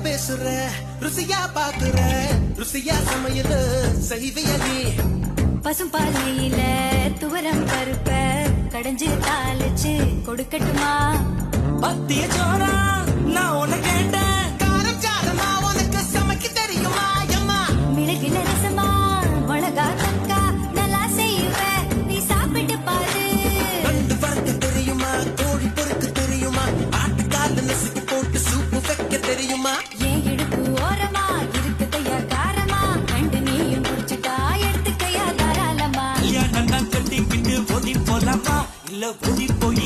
பேசுற ருசியா பாக்குற ருசியா சமையல் செய்விய நீ பசும்பாலையில துவரம் பருப்ப கடைஞ்சு தாளிச்சு கொடுக்கட்டுமா பத்திய சோறா நான் உன்னை கேட்டேன் காரம் சாரமா உனக்கு சமைக்க தெரியுமா அம்மா மிளகில ரசமா மிளகா தக்கா நல்லா செய்வேன் நீ சாப்பிட்டு பாரு நண்டு வறுக்க தெரியுமா கோழி பொறுக்க தெரியுமா ஆட்டுக்கால நசுக்கி போட்டு சூப்பு வைக்க தெரியுமா ஏன் இடுப்பு ஓரமா இருக்குதையா காரமா கண்டு நீயும் குடிச்சுட்டா எடுத்துக்கையா தாராளமா கல்யாணம் கட்டிக்கிட்டு ஓடி போலாமா இல்ல ஓடி போய்